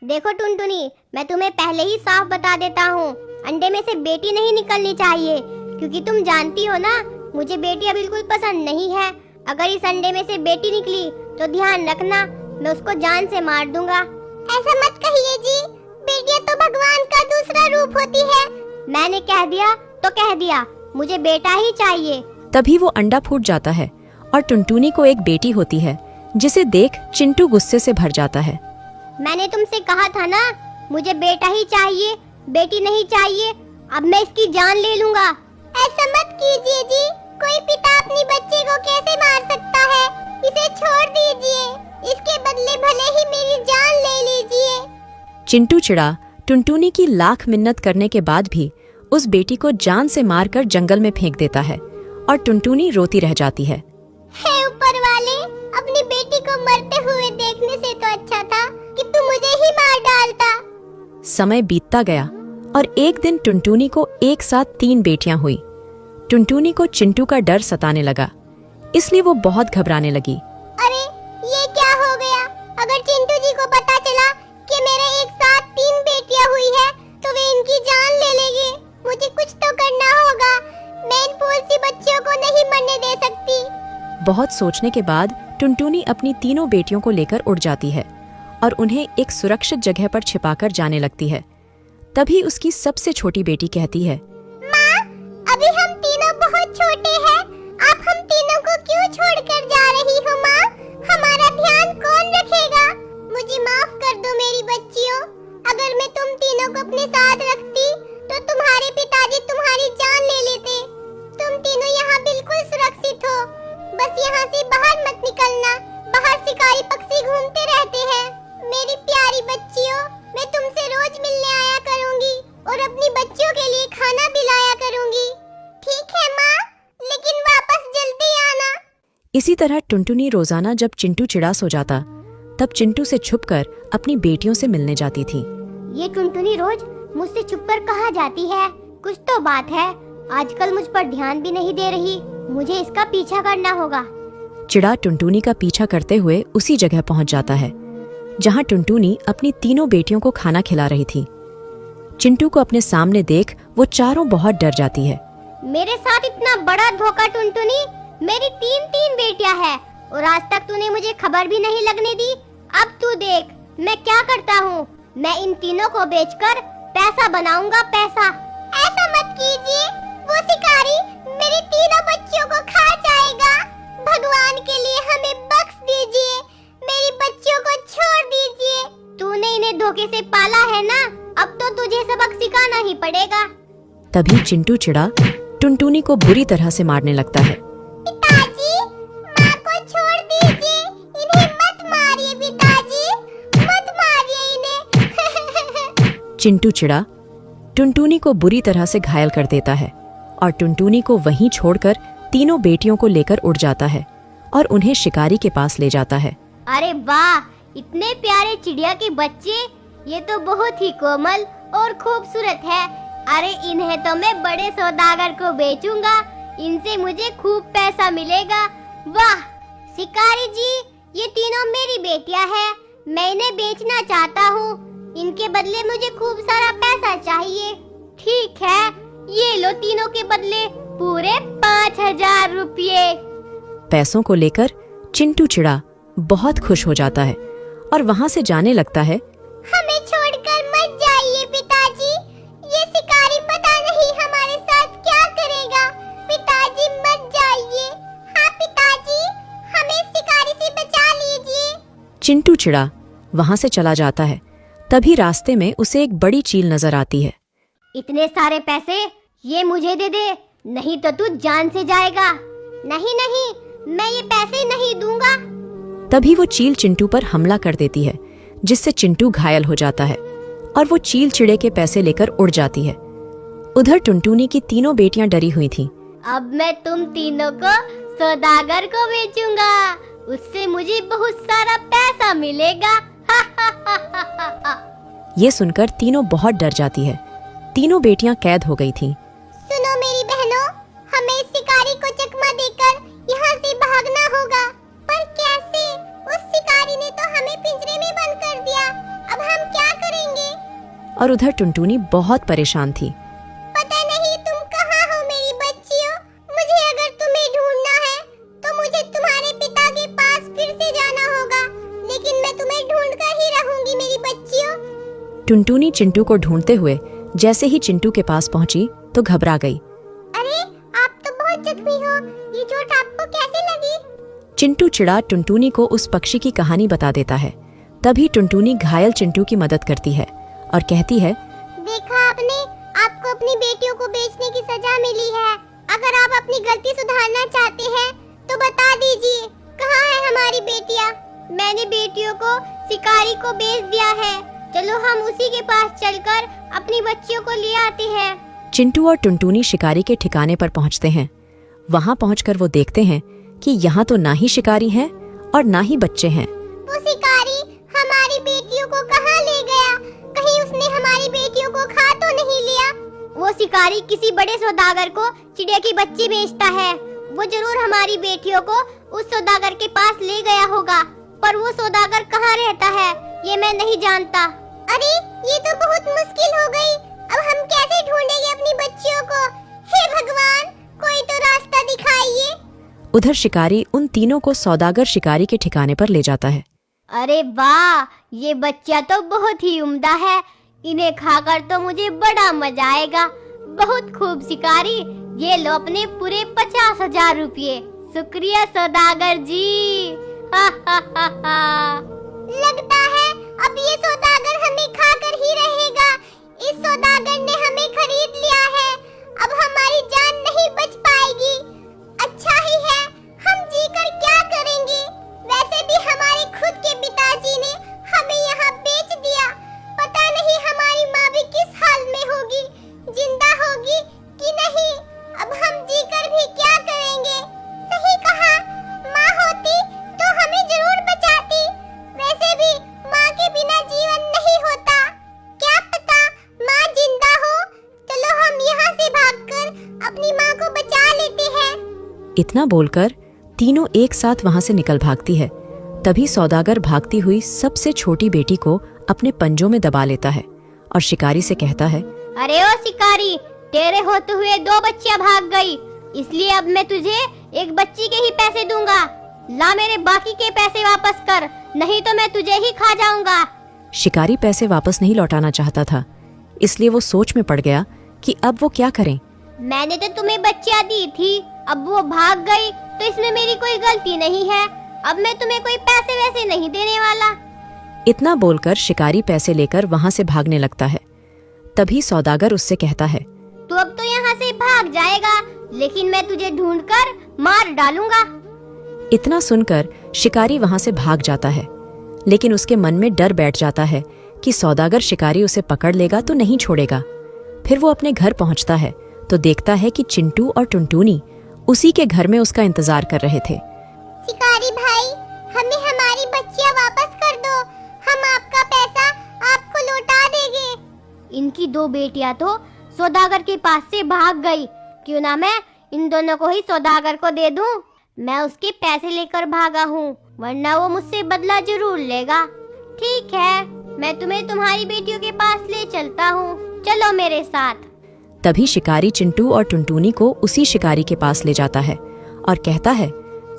देखो टुनटुनी, मैं तुम्हें पहले ही साफ बता देता हूँ, अंडे में से बेटी नहीं निकलनी चाहिए, क्योंकि तुम जानती हो ना, मुझे बेटियां बिल्कुल पसंद नहीं है। अगर इस अंडे में से बेटी निकली तो ध्यान रखना, मैं उसको जान से मार दूंगा। ऐसा मत कहिए जी, बेटियां तो भगवान का दूसरा रूप होती है। मैंने कह दिया तो कह दिया, मुझे बेटा ही चाहिए। तभी वो अंडा फूट जाता है और टुनटुनी को एक बेटी होती है, जिसे देख चिंटू गुस्से से भर जाता है। मैंने तुमसे कहा था ना, मुझे बेटा ही चाहिए, बेटी नहीं चाहिए। अब मैं इसकी जान ले लूंगा। ऐसा मत कीजिए जी, कोई पिता अपनी बच्चे को कैसे मार सकता है? इसे छोड़ दीजिए, इसके बदले भले ही मेरी जान ले लीजिए। चिंटू चिड़ा टुनटुनी की लाख मिन्नत करने के बाद भी उस बेटी को जान से मारकर जंगल में फेंक देता है और टुनटुनी रोती रह जाती है। हे ऊपर वाले, अपनी बेटी को मरते हुए देखने से तो अच्छा था कि तू मुझे ही मार डालता। समय बीतता गया और एक दिन टुनटुनी को एक साथ 3 बेटियां हुई। टुनटुनी को चिंटू का डर सताने लगा, इसलिए वो बहुत घबराने लगी। अरे ये क्या हो गया? अगर चिंटू जी को पता चला कि मेरे एक साथ 3 बेटियां हुई है तो वे इनकी जान ले लेंगे। मुझे कुछ तो करना होगा, मैं इन फूल सी बच्चियों को नहीं मरने दे सकती। बहुत सोचने के बाद टुनटुनी अपनी तीनों बेटियों को लेकर उड़ जाती है और उन्हें एक सुरक्षित जगह पर छिपाकर जाने लगती है। तभी उसकी सबसे छोटी बेटी कहती है, माँ, अभी हम तीनों बहुत छोटे हैं, आप हम तीनों को क्यों छोड़कर जा रही हो माँ? हमारा ध्यान कौन रखेगा? मुझे माफ कर दो मेरी बच्चियों, अगर मैं तुम तीनों को अपने साथ रखती तो तुम्हारे पिताजी तुम्हारी जान ले लेते। तुम तीनों यहाँ बिल्कुल सुरक्षित हो, बस यहाँ से बाहर मत निकलना, बाहर शिकारी पक्षी घूमते रहते हैं। मेरी प्यारी बच्चियों, मैं तुमसे रोज मिलने आया करूँगी और अपनी बच्चियों के लिए खाना भी लाया करूँगी। ठीक है माँ, लेकिन वापस जल्दी आना। इसी तरह टुनटुनी रोजाना जब चिंटू चिड़ा सो जाता, तब चिंटू से छुपकर अपनी बेटियों से मिलने जाती थी। ये टुनटुनी रोज मुझसे छुपकर कहाँ जाती है? कुछ तो बात है, आजकल मुझ पर ध्यान भी नहीं दे रही। मुझे इसका पीछा करना होगा। चिड़ा टुनटुनी का पीछा करते हुए उसी जगह पहुंच जाता है जहां टुनटुनी अपनी तीनों बेटियों को खाना खिला रही थी। चिंटू को अपने सामने देख वो चारों बहुत डर जाती है। मेरे साथ इतना बड़ा धोखा टुनटुनी, मेरी 3 बेटियां हैं और आज तक तूने मुझे खबर भी नहीं लगने दी। अब तू देख मैं क्या करता हूँ, मैं इन तीनों को बेचकर पैसा बनाऊंगा, पैसा। ऐसा मत कीजिए, वो शिकारी मेरी तीनों बच्चियों को खा जाएगा। भगवान के लिए हमें बख्श दीजिए, मेरी बच्चियों को छोड़ दीजिए। तूने इन्हें धोखे से पाला है ना, अब तो तुझे सबक सिखाना ही पड़ेगा। तभी चिंटू चिड़ा टुनटुनी को बुरी तरह से मारने लगता है। पिताजी, माँ को छोड़ दीजिए, इन्हें मत मारिए पिताजी, मत मारिए इन्हें। चिंटू चिड़ा टुनटुनी को बुरी तरह से घायल कर देता है और टुनटुनी को वहीं छोड़कर तीनों बेटियों को लेकर उड़ जाता है और उन्हें शिकारी के पास ले जाता है। अरे वाह, इतने प्यारे चिड़िया के बच्चे, ये तो बहुत ही कोमल और खूबसूरत है। अरे इन्हें तो मैं बड़े सौदागर को बेचूंगा, इनसे मुझे खूब पैसा मिलेगा। वाह शिकारी जी, ये तीनों मेरी बेटियां हैं, मैं इन्हें बेचना चाहता हूँ, इनके बदले मुझे खूब सारा पैसा चाहिए। ठीक है, ये लो तीनों के बदले पूरे 5000 रुपये। पैसों को लेकर चिंटू चिड़ा बहुत खुश हो जाता है और वहाँ से जाने लगता है। हमें छोड़कर मत जाइए पिताजी, ये शिकारी पता नहीं हमारे साथ क्या करेगा। पिताजी मत जाइए। हाँ पिताजी, हमें शिकारी से बचा लीजिए। चिंटू चिड़ा वहाँ से चला जाता है। तभी रास्ते में उसे एक बड़ी चील नजर आती है। इतने सारे पैसे ये मुझे दे दे, नहीं तो तू जान से जाएगा। नहीं नहीं, मैं ये पैसे नहीं दूंगा। तभी वो चील चिंटू पर हमला कर देती है, जिससे चिंटू घायल हो जाता है और वो चील चिड़े के पैसे लेकर उड़ जाती है। उधर टुनटुनी की तीनों बेटियां डरी हुई थीं। अब मैं तुम तीनों को सौदागर को बेचूंगा, उससे मुझे बहुत सारा पैसा मिलेगा। ये सुनकर तीनों बहुत डर जाती है। तीनों बेटियां कैद हो गई थीं। सुनो मेरी बहनों, हमें इस शिकारी को चकमा देकर यहाँ से भागना होगा। पर कैसे? उस शिकारी ने तो हमें पिंजरे में बंद कर दिया। अब हम क्या और उधर टुनटुनी बहुत परेशान थी। पता नहीं तुम कहाँ हो मेरी बच्चियों। मुझे अगर तुम्हें ढूंढना है तो मुझे तुम्हारे पिता के पास फिर से जाना होगा, लेकिन मैं तुम्हें ढूंढ कर ही रहूंगी मेरी बच्चियों। टुनटुनी चिंटू को ढूंढते हुए जैसे ही चिंटू के पास पहुंची तो घबरा गई। अरे आप तो बहुत जख्मी हो, ये चोट आपको कैसे लगी? चिंटू चिढ़ा टुनटुनी को उस पक्षी की कहानी बता देता है। तभी टुनटुनी घायल चिंटू की मदद करती है और कहती है, देखा आपने, आपको अपनी बेटियों को बेचने की सजा मिली है। अगर आप अपनी गलती सुधारना चाहते हैं तो बता दीजिए कहाँ है हमारी बेटियाँ? मैंने बेटियों को शिकारी को बेच दिया है। चलो हम उसी के पास चलकर अपनी बच्चियों को ले आते हैं। चिंटू और टुनटुनी शिकारी के ठिकाने पर पहुंचते हैं। वहां पहुंचकर वो देखते हैं कि यहाँ तो ना ही शिकारी हैं और ना ही बच्चे हैं। वो शिकारी हमारी बेटियों को कहाँ ले गया? कहीं उसने हमारी बेटियों को खा तो नहीं लिया? वो शिकारी किसी बड़े सौदागर को चिड़िया की बच्ची बेचता है। वो जरूर हमारी बेटियों को उस सौदागर के पास ले गया होगा, पर वो सौदागर कहाँ रहता है ये मैं नहीं जानता। अरे ये तो बहुत मुश्किल हो गई। अब हम कैसे ढूंढेंगे अपनी बच्चियों को? हे भगवान, कोई तो रास्ता दिखाइए। उधर शिकारी उन तीनों को सौदागर शिकारी के ठिकाने पर ले जाता है। अरे वाह, ये बच्चा तो बहुत ही उम्दा है। इन्हें खाकर तो मुझे बड़ा मजा आएगा। बहुत खूब शिकारी, ये लो अपने पूरे 50,000 रुपये। शुक्रिया सौदागर जी। हा हा हा हा। लगता है अब ये सौदागर हमें खाकर ही रहेगा। इस सौदागर ने हमें खरीद लिया है। अब हमारी जान नहीं बच पाएगी। अच्छा ही है, हम जीकर क्या करेंगे? वैसे भी हमारे खुद के पिताजी ने हमें यहाँ बेच दिया। पता नहीं हमारी माँ भी किस हाल में होगी, जिंदा होगी कि नहीं। अब हम जीकर भी क्या करेंगे? सही कहा, माँ होती तो हमें जरूर बचाती। वैसे भी माँ के बिना जीवन नहीं होता। क्या पता माँ जिंदा हो। चलो हम यहाँ से भागकर अपनी माँ को बचा लेते हैं। इतना बोलकर तीनों एक साथ वहां से निकल भागती है। तभी सौदागर भागती हुई सबसे छोटी बेटी को अपने पंजों में दबा लेता है और शिकारी से कहता है, अरे ओ शिकारी, तेरे होते हुए 2 बच्चियां भाग गई, इसलिए अब मैं तुझे एक बच्ची के ही पैसे दूंगा। ला मेरे बाकी के पैसे वापस कर, नहीं तो मैं तुझे ही खा जाऊंगा। शिकारी पैसे वापस नहीं लौटाना चाहता था, इसलिए वो सोच में पड़ गया कि अब वो क्या करें। मैंने तो तुम्हें बच्चियां दी थी, अब वो भाग गई तो इसमें मेरी कोई गलती नहीं है। अब मैं तुम्हें कोई पैसे वैसे नहीं देने वाला। इतना बोलकर शिकारी पैसे लेकर वहां से भागने लगता है। तभी सौदागर उससे कहता है, तू अब तो यहाँ से भाग जाएगा, लेकिन मैं तुझे ढूंढकर मार डालूंगा। इतना सुनकर शिकारी वहां से भाग जाता है, लेकिन उसके मन में डर बैठ जाता है कि सौदागर शिकारी उसे पकड़ लेगा तो नहीं छोड़ेगा। फिर वो अपने घर पहुंचता है तो देखता है कि चिंटू और टुनटुनी उसी के घर में उसका इंतजार कर रहे थे। शिकारी भाई, हमें हमारी बच्चियां वापस कर दो। हम आपका पैसा आपको लौटा देंगे। इनकी 2 बेटियां तो सौदागर के पास से भाग गई। क्यों ना मैं इन दोनों को ही सौदागर को दे दूं। मैं उसके पैसे लेकर भागा हूँ, वरना वो मुझसे बदला जरूर लेगा। ठीक है, मैं तुम्हें तुम्हारी बेटियों के पास ले चलता हूँ, चलो मेरे साथ। तभी शिकारी चिंटू और टुनटुनी को उसी शिकारी के पास ले जाता है और कहता है,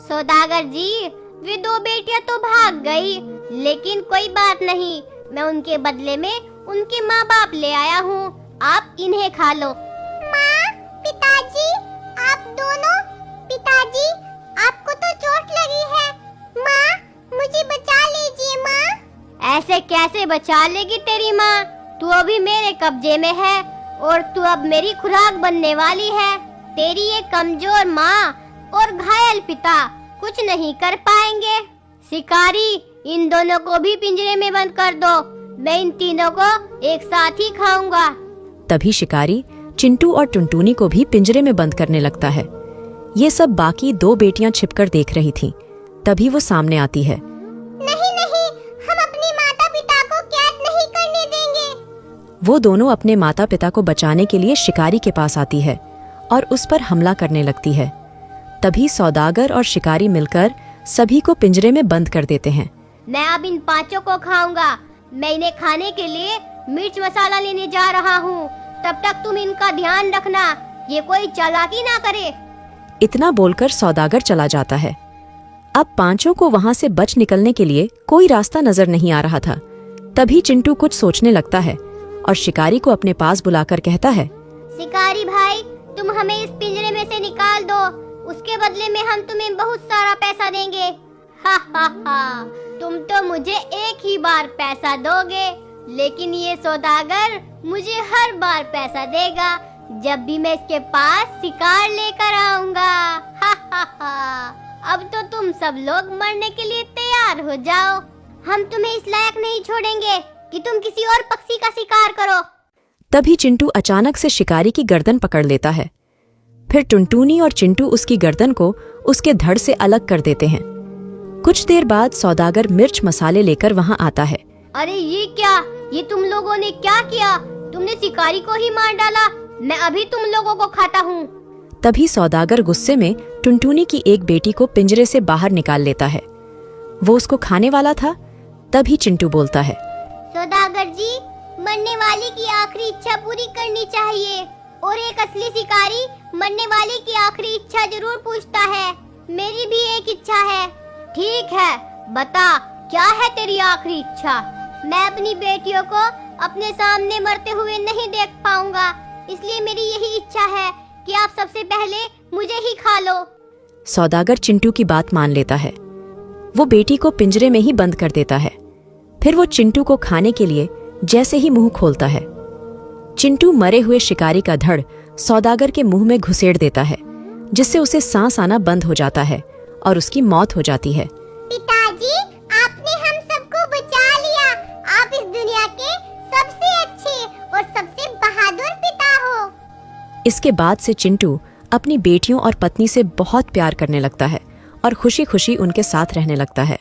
सौदागर जी, वे 2 बेटियां तो भाग गई, लेकिन कोई बात नहीं, मैं उनके बदले में उनके माँ बाप ले आया हूँ। आप इन्हें खा लो। माँ, पिताजी, आप दोनों। पिताजी, आपको तो चोट लगी है। माँ, मुझे बचा लीजिए माँ। ऐसे कैसे बचा लेगी तेरी माँ? तू अभी मेरे कब्जे में है और तू अब मेरी खुराक बनने वाली है। तेरी ये कमजोर माँ और घायल पिता कुछ नहीं कर पाएंगे। शिकारी, इन दोनों को भी पिंजरे में बंद कर दो। मैं इन तीनों को एक साथ ही खाऊंगा। तभी शिकारी चिंटू और टुनटुनी को भी पिंजरे में बंद करने लगता है। ये सब बाकी 2 बेटियां छिपकर देख रही थीं। तभी वो सामने आती है। नहीं नहीं, हम अपने माता पिता को कैद नहीं करने देंगे। वो दोनों अपने माता पिता को बचाने के लिए शिकारी के पास आती है और उस पर हमला करने लगती है। तभी सौदागर और शिकारी मिलकर सभी को पिंजरे में बंद कर देते हैं। मैं अब इन 5 को खाऊंगा। मैं इन्हें खाने के लिए मिर्च मसाला लेने जा रहा हूँ। तब तक तुम इनका ध्यान रखना, ये कोई चालाकी ना करे। इतना बोलकर सौदागर चला जाता है। अब पांचों को वहां से बच निकलने के लिए कोई रास्ता नजर नहीं आ रहा था। तभी चिंटू कुछ सोचने लगता है और शिकारी को अपने पास बुलाकर कहता है, शिकारी भाई, तुम हमें इस पिंजरे में से निकाल दो, उसके बदले में हम तुम्हें बहुत सारा पैसा देंगे। हा हा हा, तुम तो मुझे एक ही बार पैसा दोगे, लेकिन ये सौदागर मुझे हर बार पैसा देगा जब भी मैं इसके पास शिकार लेकर आऊंगा। हा हा हा, अब तो तुम सब लोग मरने के लिए तैयार हो जाओ। हम तुम्हें इस लायक नहीं छोड़ेंगे कि तुम किसी और पक्षी का शिकार करो। तभी चिंटू अचानक से शिकारी की गर्दन पकड़ लेता है। फिर टुनटुनी और चिंटू उसकी गर्दन को उसके धड़ से अलग कर देते हैं। कुछ देर बाद सौदागर मिर्च मसाले लेकर वहां आता है। अरे ये क्या, ये तुम लोगों ने क्या किया? तुमने शिकारी को ही मार डाला। मैं अभी तुम लोगों को खाता हूँ। तभी सौदागर गुस्से में टुनटुनी की एक बेटी को पिंजरे से बाहर निकाल लेता है। वो उसको खाने वाला था। तभी चिंटू बोलता है, सौदागर जी, मरने वाले की आखिरी इच्छा पूरी करनी चाहिए, और एक असली शिकारी मरने वाले की आखिरी इच्छा जरूर पूछता है। मेरी भी एक इच्छा है। ठीक है, बता क्या है तेरी आखिरी इच्छा? मैं अपनी बेटियों को अपने सामने मरते हुए नहीं देख पाऊंगा, इसलिए मेरी यही इच्छा है कि आप सबसे पहले मुझे ही खा लो। सौदागर चिंटू की बात मान लेता है। वो बेटी को पिंजरे में ही बंद कर देता है। फिर वो चिंटू को खाने के लिए जैसे ही मुंह खोलता है, चिंटू मरे हुए शिकारी का धड़ सौदागर के मुंह में घुसेड़ देता है, जिससे उसे सांस आना बंद हो जाता है और उसकी मौत हो जाती है। पिताजी, आपने हम सबको बचा लिया। आप इस दुनिया के सबसे अच्छे और सबसे बहादुर पिता हो। इसके बाद से चिंटू अपनी बेटियों और पत्नी से बहुत प्यार करने लगता है और खुशी खुशी उनके साथ रहने लगता है।